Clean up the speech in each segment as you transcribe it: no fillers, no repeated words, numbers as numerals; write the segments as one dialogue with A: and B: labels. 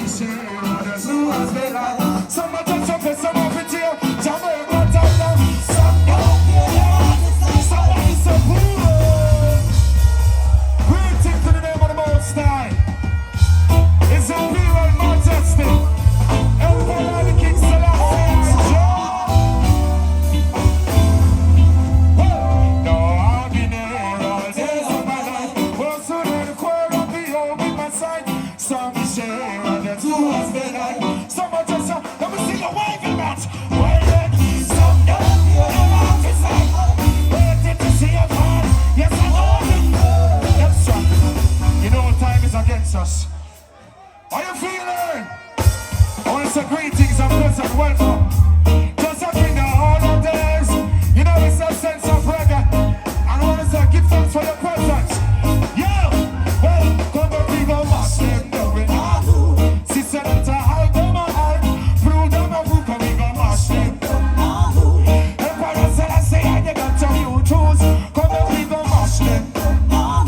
A: share the zoos they like. Some of them jump in, some of it here. Jamaican Dung. Some don't care. Somebody so cool. Greeting to the name of the Most High. It's Imperial Majesty. Emperor the King Selassie. No, I've been here all days of my life. Was to the core of the home in my sight. Some share and the two has been like. Some are just let me see your waving match. Waiting, some don't feel the mouth is like. Waiting to see your man. Yes, I know it. That's right. You know time is against us. How you feeling? I want to say greetings and pleasant welcome. Just a thing all of days. You know it's a sense of reggae. And I want to say give thanks for your presence. Yeah, well, come and bring a mash them down. See, said that I hide them a hide. Through them a book and we go mash them down. Emperor said I say I got to you choose. Come and bring a mash them down.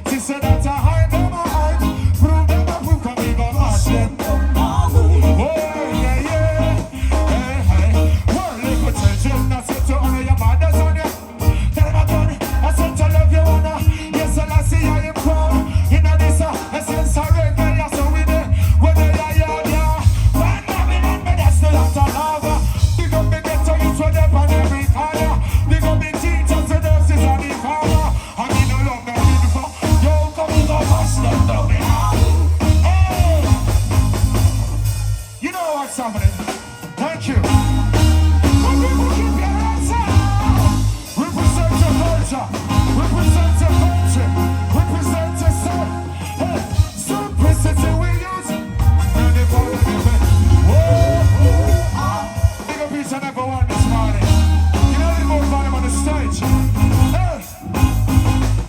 A: See, said that I hide them a hide. Through them a book and we go mash them down. Oh, yeah, yeah. Hey, hey. Well, little children, I said to honor your mothers on you. Tell them again, I said to love your honor. Yes, and I see I am proud. You know this, essence of reggae, yes, so we there. When they are young, yeah. When Babylon, but that's still out of lava. Big up the ghetto, you throw them on every corner. Big up the teachers, the nurses, and the farmer. I mean, no longer beautiful. Yo, come and go, mash them down. Hey! You know what's happening. Thank you. Come people, keep your hands up. Represent your culture. Represent your country. Represent yourself. Hey, simplicity we use. And if all of you, whoa, big up each and every one this morning. You know the more volume on the stage. Hey,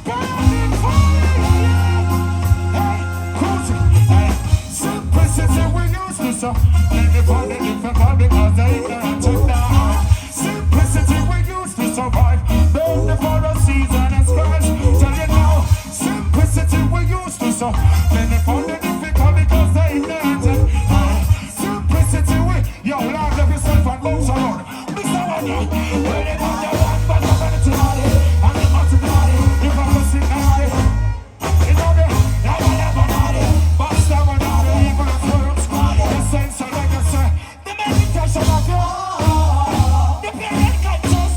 A: burning fire. Hey, cruising. Hey, simplicity we use this. And if all the different because they can't take the heart. Simplicity we use to survive. Burn the forest season and skies. Tell you now, simplicity we use to survive. And if all the difficult because they can't take simplicity we. Yo, love yourself and bounce around. Mr. Wanya, when they got the one, but I'm ready to body. And they want to body. If I'm a sick body. You know me, I'm a body. Basta body, even a first. The sense of legacy. The meditation of you. The parent conscious.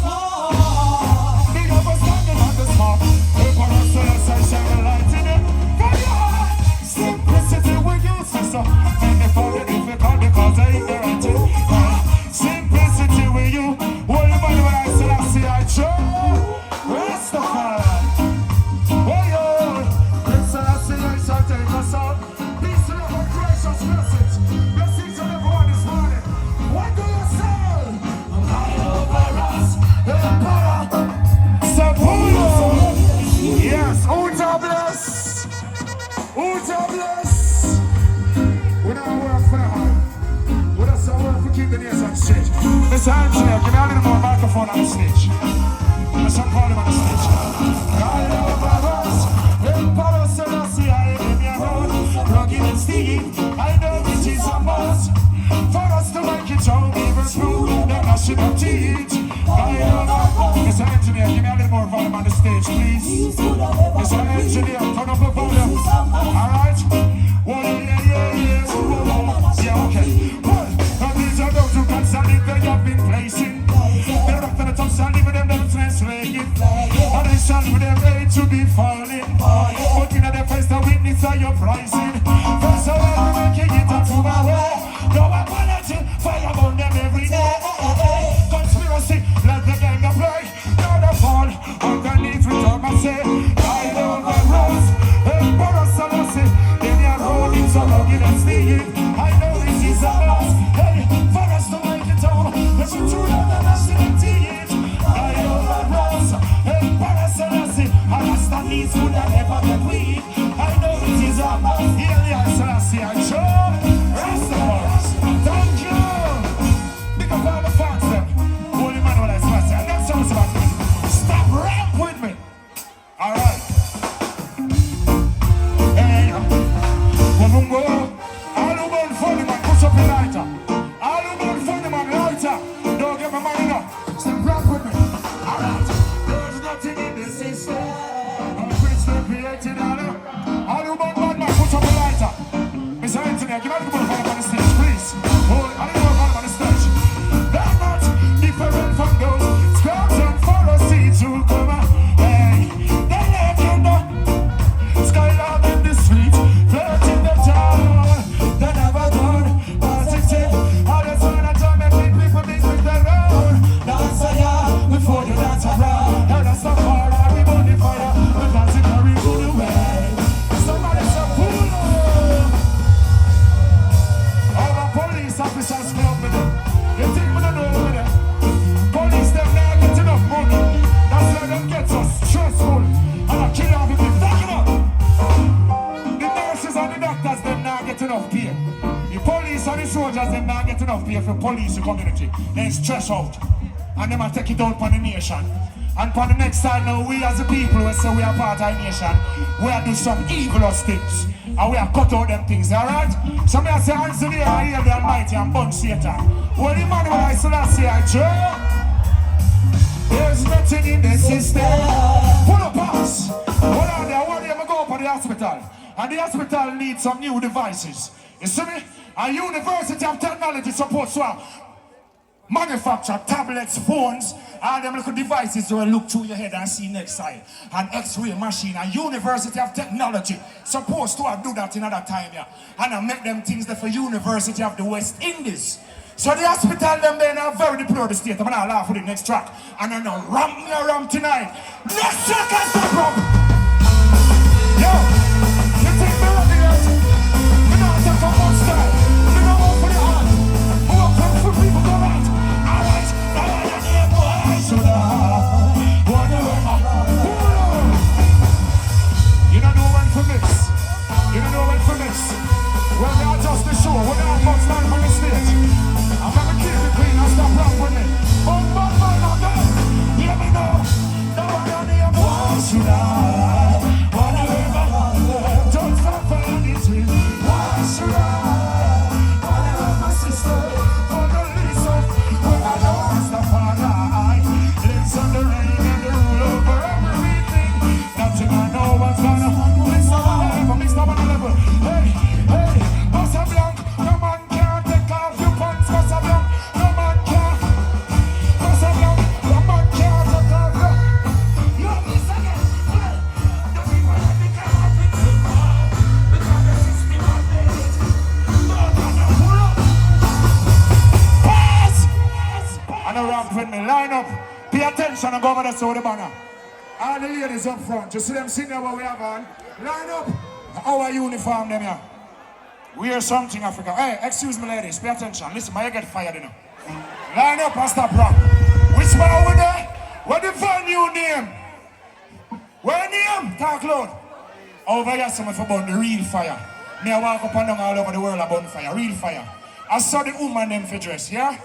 A: The overstanding on the small. If I'm a soul, shine a light in it. From your heart. Simplicity we use this. And if all the difficult because they ignorant. Simplicity with you. What about when I said I see I show? Rastafari. Oh, yo. Yes, I see I shall take us out. Peace and love and gracious message. Blessings to everyone this morning. What do you say? Light over us. Emperor. Sapulo. Yes, Uta bless. Uta bless. We don't work for the heart. We don't work for keep the nation straight. Mr. Engineer, give me a little more microphone on the stage. Let's call him on the stage. Light over us. Emperor Selassie, I am in your road. Rugged and steep, I know it is a must. For us to make it out, even through the gnashing of teeth. Light over. Mr. Engineer, give me a little more volume on the stage, please. Mr. Engineer, turn up the volume. Alright? Well, yeah, okay. Well, and these are those who constantly they have been placing. They're up to the top, standing with them, they're translating. And they stand with them, ready to be falling. But in their face, the witness of your pricing. First of all, we're making it up to my way. No apology, fire on them every day. Conspiracy, let the gang play. Now the fall, underneath we talk and say, light over us. Emperor Selassie, in your road, it's a rugged and sneaking. funny man, push up your lighter. All who born funny man, lighter. Don't get my money now. Step rock with me. Alright. There's nothing in the system. I'm pretty still creating all. All who born bad man, push up your lighter. Mr. Anthony, give me the good on the stage, please. Hold, I don't know on the stage. They're not different from those scrubs and follow seeds who come out. Hey, they let you know. Skylab in the street, flirting the town. They never done positive. I just wanna tell me people mix with the road. Dance yeah, before you dance around. Now that's not far, we burn the fire. We dance it very good way. Somebody say, pull up. All the police officers come with them. You think we don't know with them? Police, them not get enough money. That's why them gets us stressful. And I kill off people. Fuck it up. The nurses and the doctors, them not get enough pay. The police and the soldiers, them not get enough pay for police the community. They stress out. And them will take it out on the nation. And for the next time now, we as the people will say we are part of the nation. We are do some evilous things. And we are cut out them things, alright? So me I say, answer the I hear the Almighty and burn Satan. Well, the man when I still say, I Joe. There's nothing in the system. Pull up pass. Hold on there, one day I go up to the hospital. And the hospital needs some new devices. You see me? A University of Technology supposed to manufacture tablets, phones, all them little devices to look through your head and see next side. An X-ray machine, a University of Technology supposed to do that in other time, yeah. And I make them things there for University of the West Indies. So the hospital them there in a very deplorable state. I'm gonna laugh for the next track. And I'm gonna ramp me around tonight. Next track is the problem. Yo, you think me ready yet? We don't take for much time. We don't want for the heart. We want for people go right. Alright, now I don't hear boy. So you don't know when for mix. You don't know when for mix. Well, we are just the show. We don't have much time on the stage. I'm gonna keep it clean and stop rock with me. Hear me now. Now I don't hear boy. Should I? Don't stop for anything. Why should I? Whatever my sister. For the least of when I know it's the father. Lives on the rain and the rule over everything. Nothing I know what's gonna mix up on the level. Mix up on the level. Hey, hey, what's up, young? No man can't take off your pants. What's up, young? No man can't. What's up, young? No man can't take off your. You miss again. The people that they can't have it because the system has made it. No, pull up. Pass! And around with me, line up. Pay attention and go over there to the banner. All the ladies up front, you see them sitting there what we have on. Line up. Our uniform them here. Wear something, Africa. Hey, excuse me ladies, pay attention. Listen, my get fired, you know. Line up and stop rock. Which one over there? What the venue name? Where name? Talk loud. Over here, someone for burn the real fire. Me I walk up and down all over the world about fire, real fire. I saw the woman them for dress, yeah?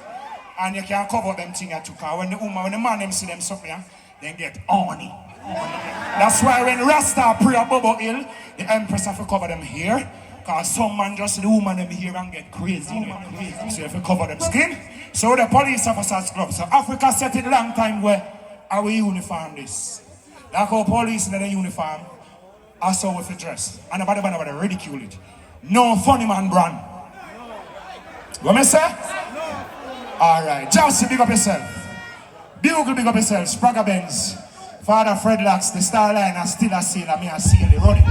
A: And you can cover them thing I took. When the man them see them something, yeah, then get horny. That's why when Rasta pray a bubble hill, the Empress have to cover them here. Cause some man just see the woman them here and get crazy. So if you cover them skin. So the police officers club. So Africa set it long time where our uniform this. Like our police in the uniform, I saw with the dress. And nobody ridicule it. No funny man brand. What me say? Alright, Josie, big up yourself. Bugle, big up yourself. Spragga Benz. Father Fred Locks, the star line, and still a seal, and me a seal, run it.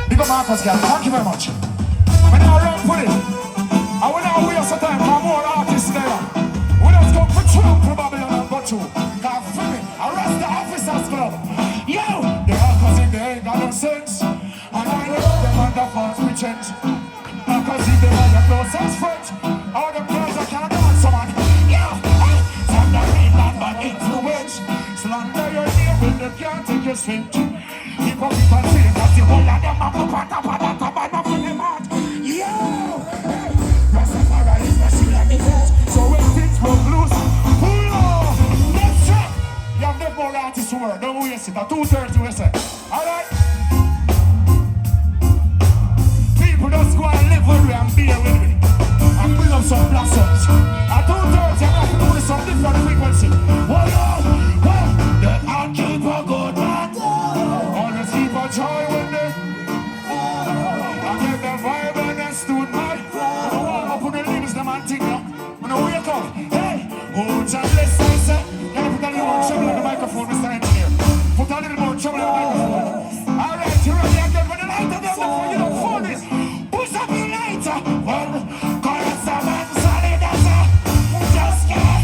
A: Big up Marcus, girl. Thank you very much. When I run for it, I will not waste the time for more artists there. We just come for Trump for Babylon and go to. Cause for me, arrest the officers club. Yo! The alcohol in there ain't got no sense. And I know them under false pretense. Because if they are your closest friends, all them girls that can't dance, man. Yo! Hey! From the mainland bad influence. Slander your name when they can't take your strength. Keep up with and say that the whole of them are up on top of that tabana for them out. Yo! Hey! Rastafari is the seal of the vote. So when things broke loose, pull on! Let's check! You have them more artists to work. Don't waste it. At 2:30 we say. Alright? People just go and live with me and bear with me. man thing now. When I wake up, hey, oh, John bless I say. Can I put a little more trouble on the microphone, Mr. Engineer? Put a little more trouble on the microphone. All right, you ready again for the lighter down before you don't phone this. Push up your lighter. Well, chorus of man solid as a just get.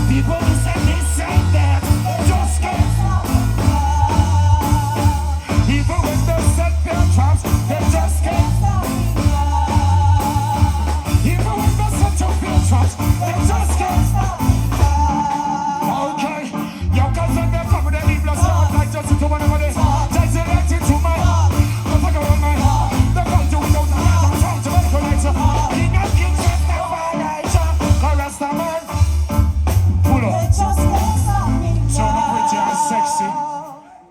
A: People who say this and that, just get. Even when they set their traps, they just get. Even when they set up their traps, they just get. Okay, your cousin, they're coming, they leave us out like just to whatever they just select it to my heart. Don't talk about my heart. They can't do without the heart. I'm trying to make a lighter. King of kings, just the lighter. Chorus the man. Pull up. So pretty and sexy.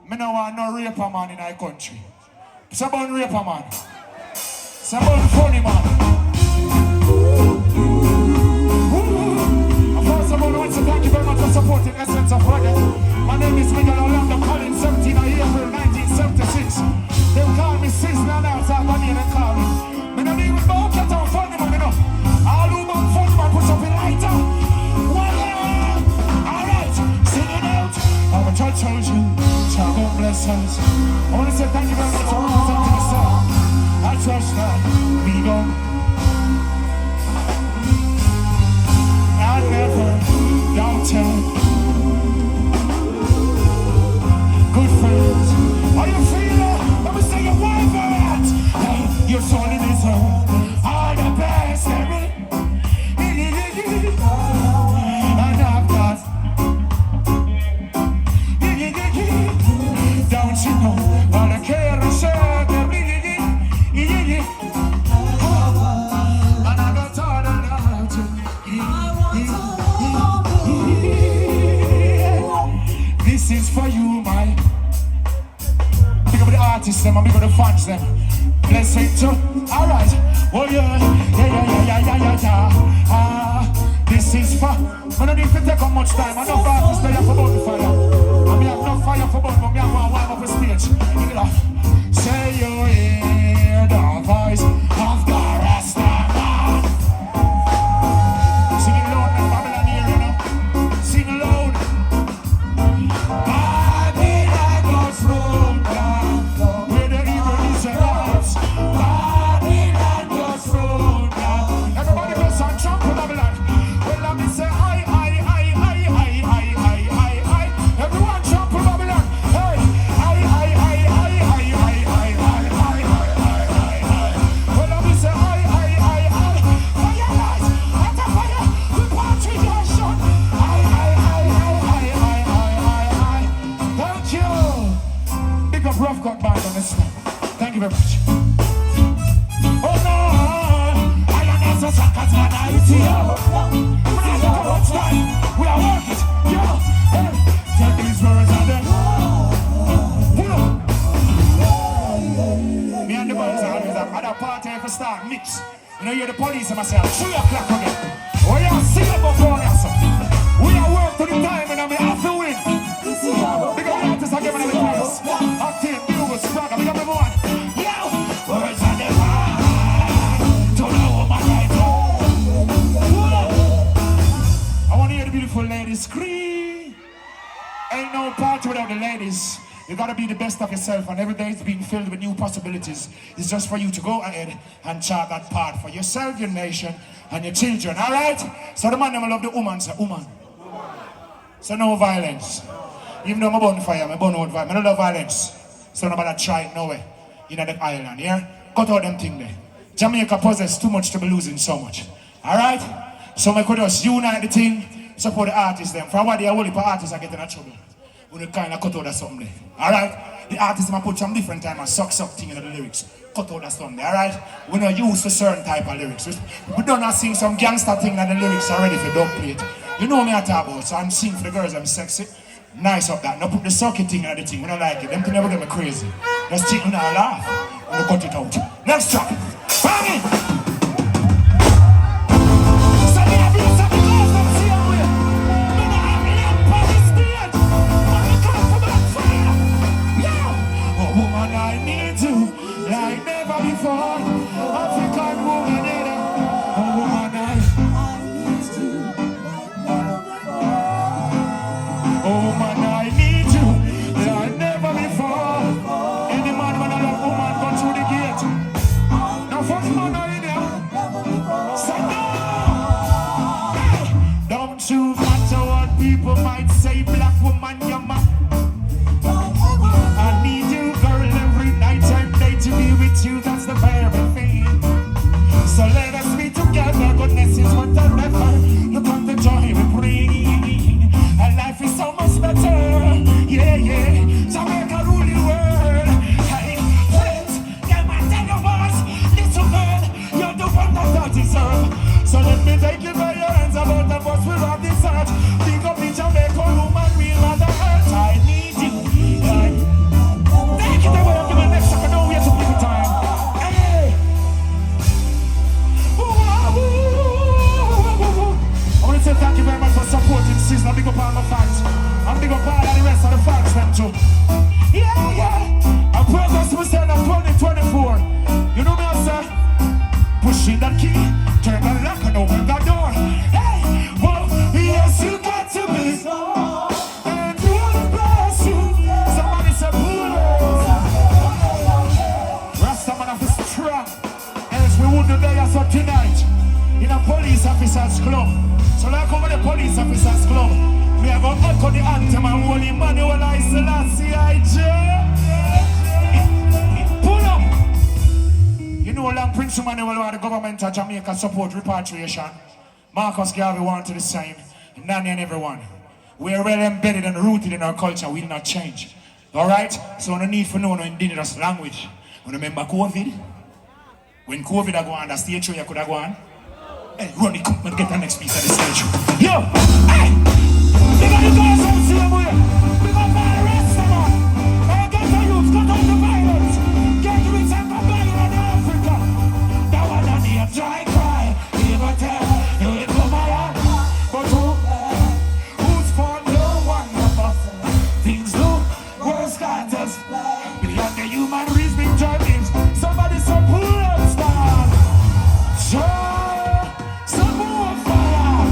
A: Me no want no raper man in our country. It's about raper man. It's about funny man. First of all, I want to thank you very much for supporting Essence of Reggae. My name is Miguel Orlando Collins, 17 of April 1976. They call me Sizzla now, so I'm going to call me. Me don't even know get on funny man, you know. All who want funny man, put up a lighter. Alright, sing it out. I'm a church told you, child God bless us. I want to say thank you very much for representing the song. I trust that we go. I never doubted. Good friends, are you feeling? Let me say your wife at. Hey, your son in his own. All the best, baby. And I've got. Don't you know? All the care and share, baby. And I got all the love. This is for you, my. Big up the artists, them, and big up the fans, them. Blessing too. Alright. Oh, yeah. This is for. I don't need to take up much time. I know artists they have for bonfire. I mean, I have no fire for bonfire, but I want to warm up a stage. You know. Say you hear the voice of the Rastaman. Sing it loud, man, Babylon here, you know. Sing it loud. Babylon goes from down, where the evil is announced. Babylon goes from down. Everybody goes on jump for Babylon. Well, let me say I. Everyone jump for Babylon. Hey, well, let me say fire lights, hot fire, we party nation. Thank you. Big up Rough Cut Band on this one. Thank you very much. Oh no, I am not so suckers, man. I see you. When I look at what's time, we are working. Yo, hey, take these words and then. Me and the boys are always at a party for start mix. You know, you're the police and myself, 3 o'clock again. Oh, yeah, see you before us. We are work to the time and I have to win. Big up the artists are giving them the place. Active, Bugle, Sprague, big up everyone. Yo, words on the mind. To the woman right now. I want to hear the beautiful ladies scream. Ain't no party without the ladies. You gotta be the best of yourself, and every day is being filled with new possibilities. It's just for you to go ahead and chart that path for yourself, your nation, and your children. All right? So the man them love the woman, say woman. So no violence. Even though I'm on fire, I'm born out violence. I don't love violence. So nobody try it no way. In the island, yeah? Cut out them thing there. Jamaica possess too much to be losing so much. All right? So I could just unite the thing, support the artists them. For what they are only for artists are getting in trouble. We kind of cut out that something there. Alright? The artists might put some different time and suck thing in the lyrics. Cut out that something there, alright? We're not used to certain type of lyrics. We don't not sing some gangster thing that the lyrics are ready for dub plate. You know me I talk about, so I'm sing for the girls, I'm sexy. Nice up that. Now put the sucky thing in the thing, we don't like it. Them thing never get me crazy. Just think we not laugh. We cut it out. Next track. Bang it! Woman, I need you like never before. African woman. we wouldn't die so tonight in a police officers club. So like over the police officers club, me have a echo the anthem and holy Manuel I Selassie I pull up. You know long Prince Emmanuel where the government of Jamaica support repatriation. Marcus Garvey wanted the same. Nanny and everyone. We are well embedded and rooted in our culture, we'll not change. Alright? So no need for no indigenous language. You remember COVID? When COVID I go on the stage show, you could have gone. Hey, Ronnie, come and get the next piece of the stage show. Yo! Hey! You got the guys on the same way. We got all the rest of them. Get the youth, cut out the violence. Get rich and come back in Africa. That one on the dry cry. You never tell. You ain't come out. But who's for no one of us? Things look worse got us. Beyond the human reasoning journeys. Somebody so pull up, stand. Sure, some more fire.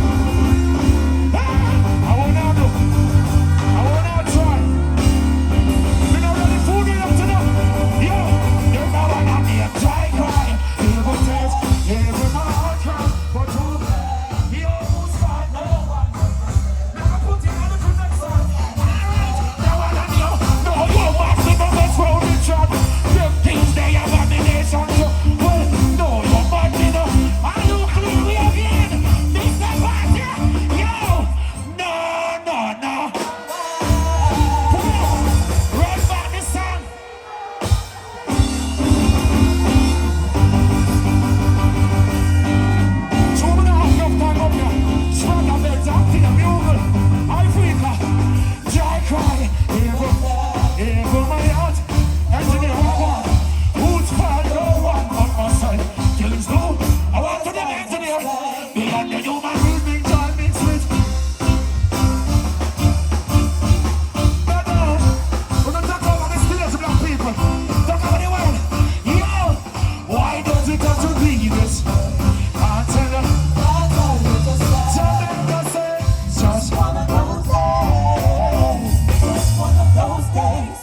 A: I wanna try. We not ready food enough to know. Yo, you know what I mean? Dry cry. Evil taste, evil heart cry. But who? He almost got no one. Never put it on the next side. Alright, now I know. No, you must be the best road in trap. Them things they have abomination to. Well, no, you must be the. Are you clear we again? This the party. Yo, no. Pull up, run back the song. So we don't have enough time up here. Spread the beds out in the bugle. Africa, dry cry. Evil my heart. Engineer, what I want? Who's fire? No one on my side. Killings no. I want to the engineer. Beyond the human reasoning, join me switch. DaDa, we're gonna talk over the stage, black people. Talk over the world. Yo, why does it have to be this? I'll tell you. Jamaica say, just one of those days. Just one of those days.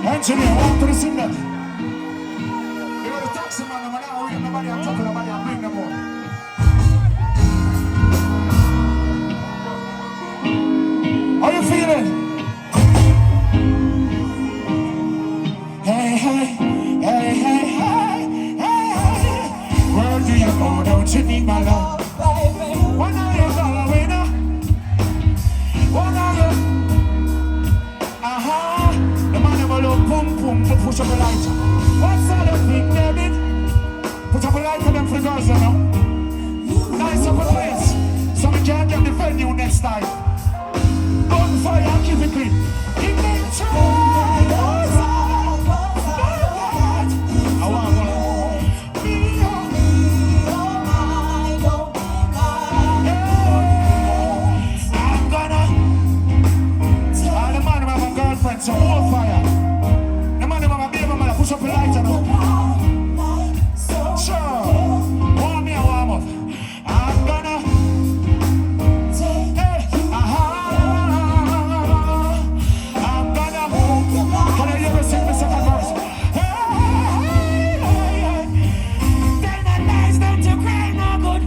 A: Engineer, walk to the singer. You got the taxi man, I'm not reading nobody, I'm talking about I'm bringing them more. How you feeling? Hey, hey, hey, hey, hey, hey, hey. Where do you go? Don't you need my love? When are you going now? When are you? Aha, the man never look boom boom to push up a lighter. What's that thing, David? Put up a lighter them for the girls, you know. Nice up a place, so we can't get the venue next time. Gunfire, keep it clean. Give me a try. I want one. Be your mind, don't be mine. I'm gonna. All the man with my girlfriend, so more fire. The man with my baby mother, push up a lighter now. Sure. Warm me and warm up. I'm gonna. Hey, I'm gonna. Can I hear you sing the second verse? Hey. Tell the lies, don't you cry no good.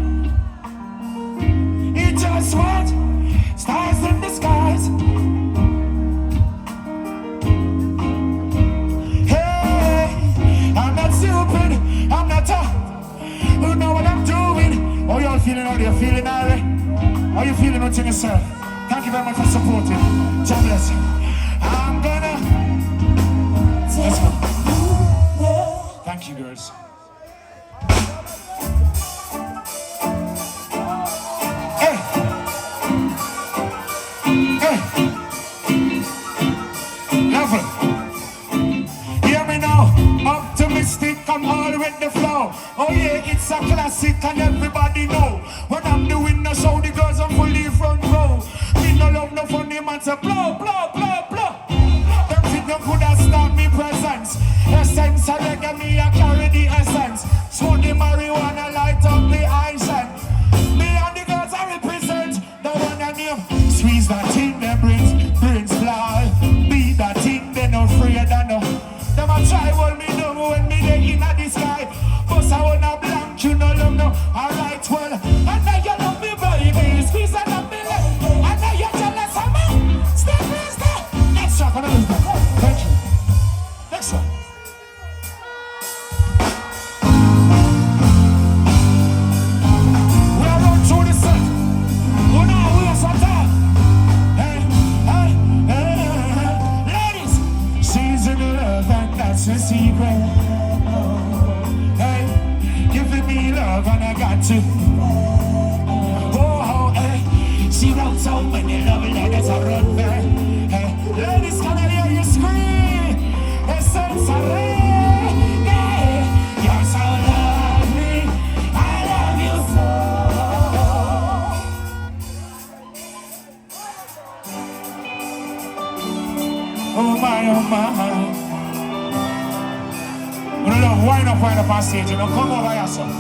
A: It just what? Stars in the skies. I'm not stupid, I'm not you know what I'm doing. How y'all feeling out there? Feeling alright? How you feeling within yourself? Thank you very much for supporting. God bless you. I'm gonna. Let's go. Thank you, girls. Hey! Hey! Level. Hear me now. Optimistic, I'm all with the flow. Oh yeah, it's a classic and everybody know. When I'm doing the show, the girls are fully front row. Me no love no funny man to blow. Them think no could have stopped me presence. Essence of reggae, me I carry the essence. Smoke the marijuana, light up the incense. Me and the girls I represent. The one I name. Squeeze that thing, them brains fly. Beat that thing, they no afraid and no. Them a try hold me down when me dey in the sky. Cause I wanna blank, you know love no. Alright, well, I know you love me, baby. Squeeze and love me, I know you're jealous of me. Stay. Next track, another one. Thank you. Next one. We are on through the set. Who now we are so tired? Ladies, she's in love and that's a secret. Giving me love and I got to. Oh, hey, she wrote so many love letters I run back. Hey, ladies, can I hear you scream? It's so sorry. Yeah, you're so lovely. I love you so. Oh my. Wind up on stage, you know, come over here, son.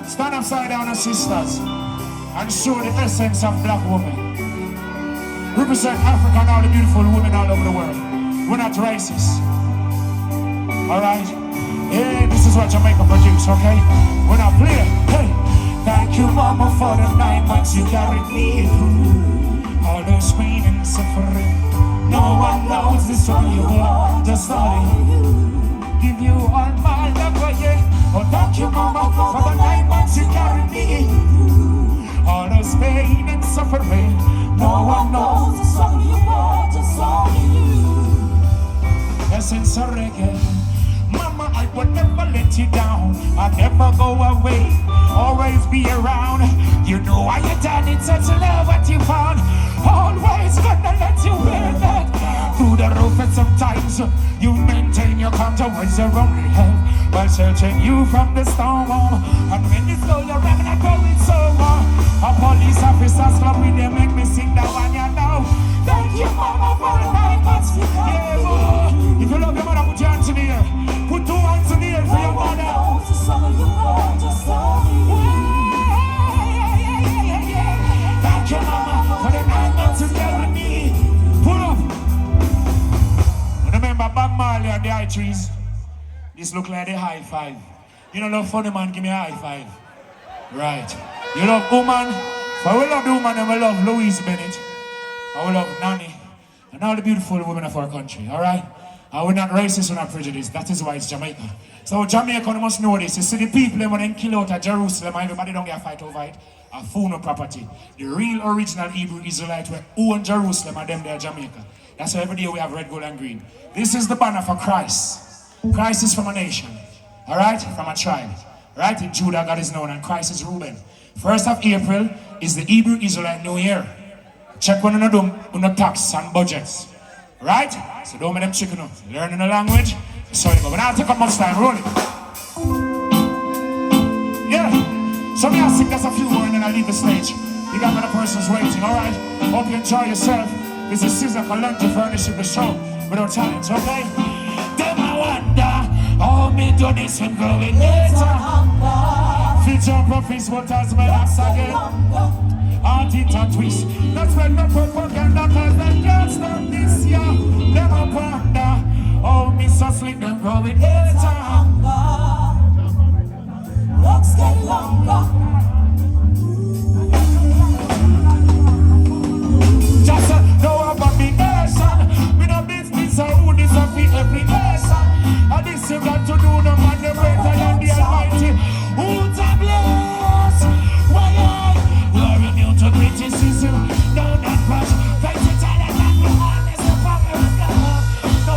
A: Stand upside down, sisters, and show the essence of black women. Represent Africa and all the beautiful women all over the world. We're not racist. Alright? Hey, this is what Jamaica produce, okay? We're not playing. Hey, thank you, mama, for the 9 months you carried me through. All those pain and suffering. No one knows this one you are, just only you. Give you all my love, yeah. Oh, thank you, mama, for the 9 months you carried me. All those pain and suffering. No one knows the song you are, just only you. Essence of reggae. Mama, I will never let you down. I'll never go away. Always be around. You know I had done it, such love what you found. Always gonna let you wear that. Through the roof and sometimes you maintain your calm towards your only help while searching you from the storm. And when it's all around I go it so warm. A police officer's club with them make me sing that one, you know. Thank you, mama, for the 9 months. Yeah, boy. If you love your mother, put your hands in the air. Put 2 hands in the air for your mother. Thank you, mama, for the 9 months you carried me. Pull up. Remember Bob Marley and the high trees? This look like the high five. You know, love funny man, give me a high five. Right. You love woman? For we love the woman and we love Louise Bennett. And we love Nanny. And all the beautiful women of our country, alright? And we're not racist, we're not prejudiced. That is why it's Jamaica. So Jamaica must know this. You see the people when they kill out at Jerusalem, everybody don't get a fight over it. A fool no property. The real original Hebrew Israelites were own Jerusalem and them there Jamaica. That's why every day we have red, gold and green. This is the banner for Christ. Christ is from a nation. Alright? From a tribe. Right? In Judah God is known and Christ is Reuben. 1st of April is the Hebrew Israelite New Year. Check when you do no tax and budgets. Right? So don't make them chicken up. Learning the language. So you go. But now take up much time. Roll it. Yeah. So me I'll sing just a few more and then I'll leave the stage. You got other persons waiting, alright? Hope you enjoy yourself. This is Sizzla Kalonji furnishing the show with our talents, okay? Them I wonder how me do this when growing later. Feature profits, but as my ass again. Art it and twist. That's when the propaganda cause them can't stop this year. Them I wonder how me so slick them growing later. Looks get longer. Just know about me nation. Me no business or who this a fit every nation. And this you got to do no man the greater than the Almighty. Who's a bless? Why I? We are immune to criticism. No not crush. Fight it all and not be honest. The power of love. No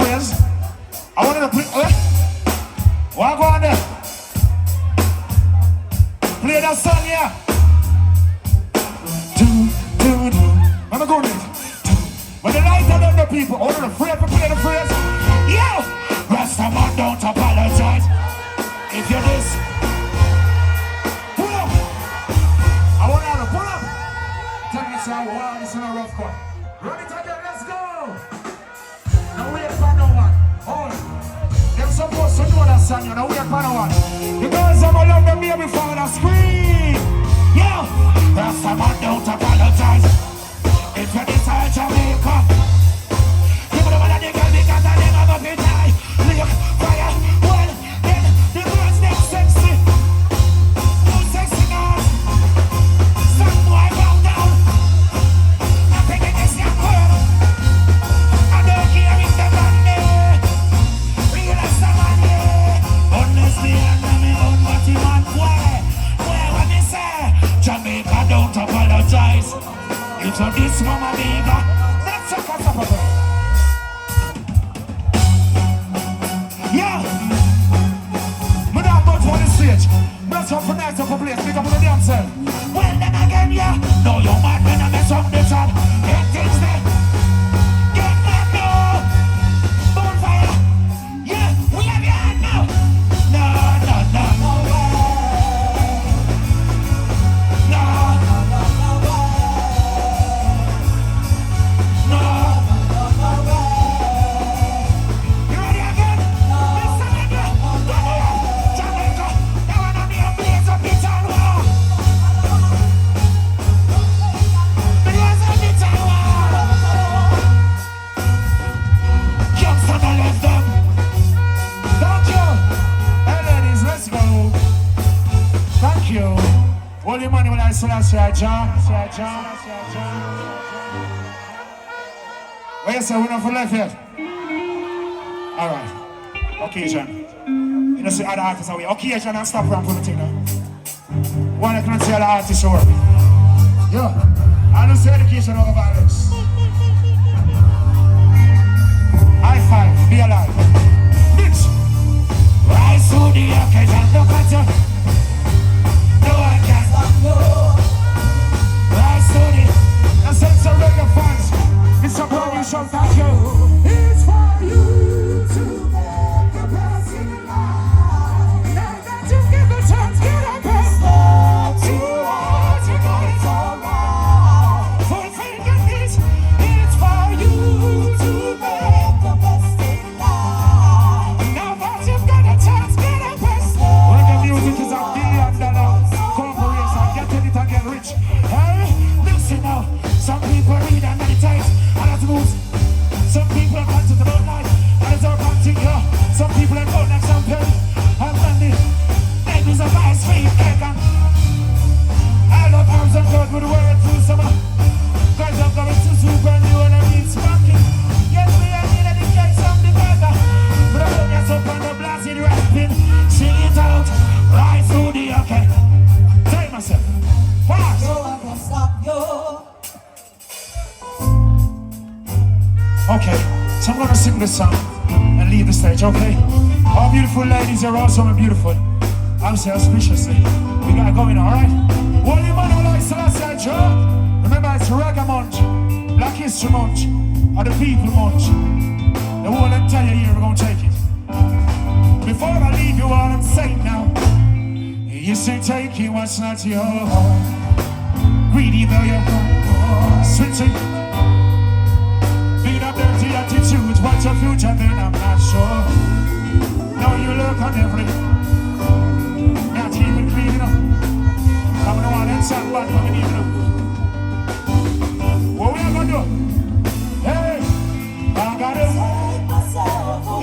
A: praise. I want to play. What go on there? Play that song, yeah. Do. I'm going to when the light are on the people, all of the free to play the phrase. Yo! Rastaman, don't apologize. If you're this, pull up. I want you to pull up. Tell me, say, wow, this is a rough one. Run it again, let's go. No wait for no one. Hold. They're supposed to know that song, you know, wait for no one. Because I'm alone, them here before the screen. Yo! Rastaman, don't apologize. If you're this high Jamaica, people don't want to dig it because I never go to die. Look, fire, well, then the girls next sexy. No sexy now. Some boy bow down. I'm taking this young girl. I don't care if the money. Real as the money. Honestly, I'm me own what you want. Where when they say Jamaica don't apologize. It's a this mama nigga. Let's check out some of it. Yeah. Me not about on the stage. Mess up for night up a place. Pick up on the damn self. Well then again, yeah. No, you mad when I mess up the job. Get things there. Get mad now. Bonfire. Yeah, we have your hand now. No. Holy money when I say John. What you say, we not for left yet? Alright. Occasion. You know, see other artists away. Occasion and stop ramp on the thing now. One I can't see other artists show up. Yeah. I don't say education over violence. High five, be alive. Bitch! Rise to the occasion, look at you. No, I can't. Rise to the sense of reggae fans. It's a brand new show, thank you. It's for you to make the best in your life. Now that you give a chance, get up and start to watch. You know it's alright. Fulfill your needs. It's for you to make the best in your life. Now that you've got a chance, get up and start. Reggae music is $1 billion corporation. Get in it and get rich. Hey, listen now. Some people read and meditate. Some people are conscious about life and it's all continue. Some people are going like champagne and brandy. Babies of ice cream cake and I love arms and blood with the word through summer. Guys are coming to super new and I need spanking. Yes, we are in the case of the weather. But I don't get up on the blasted rapping. Sing it out, rise through the okay. Tell myself, fast. So I can stop you. Okay, so I'm gonna sing this song and leave the stage, okay? All beautiful ladies are also beautiful. I'm so auspiciously. We gotta go in, alright? What do you want to like Sizzla Kalonji? Remember, it's Reggae Month, Black History Month, or the People Month. The whole entire year we're gonna take it. Before I leave you, all I'm saying now, you say taking what's not yours. Greedy though you're switching. Dirty attitude, what's your future then I'm not sure. Now you look on everything. Not even clean enough. I'm the one that's sad bad for me even. What we are gonna do? Hey, I gotta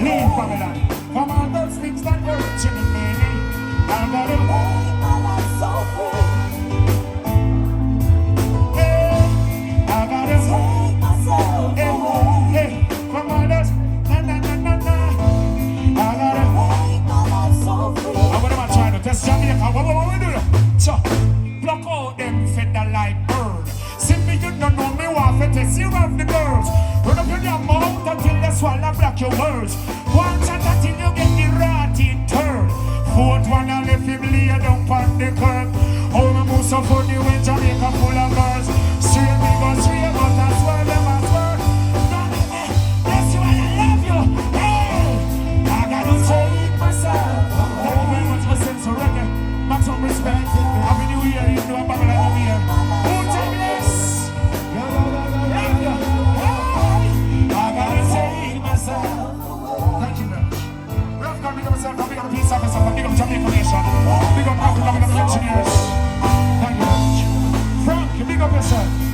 A: leave from the land. From all those things that were rich in me. I gotta make my life so free. Hey, I gotta take myself away. From all those, I gotta make my life so free. I'm gonna try to test Jamaica. What we do that? So, block out them feather like bird. See me, you don't know me, what to test you of the girls. Run up in your mouth until they swallow. block your words. One shot until you get the rotted turd. Fourth one I left him lay down on the curb. How me move so funny when Jamaica full of girls. Straight me go straight, but I swear them I swear. That's you and I love you. Hey, I gotta take myself. Thank you very much for sense of reggae. Maximum respect. Happy New Year, you know I'm back like I'm here. Who timeless? I gotta take myself. Thank you very much. Rough God, big up myself, big up the peace officer, big up Jamaican nation, big up Africa, big up the engineers. Thank you very much. Frank, big up yourself.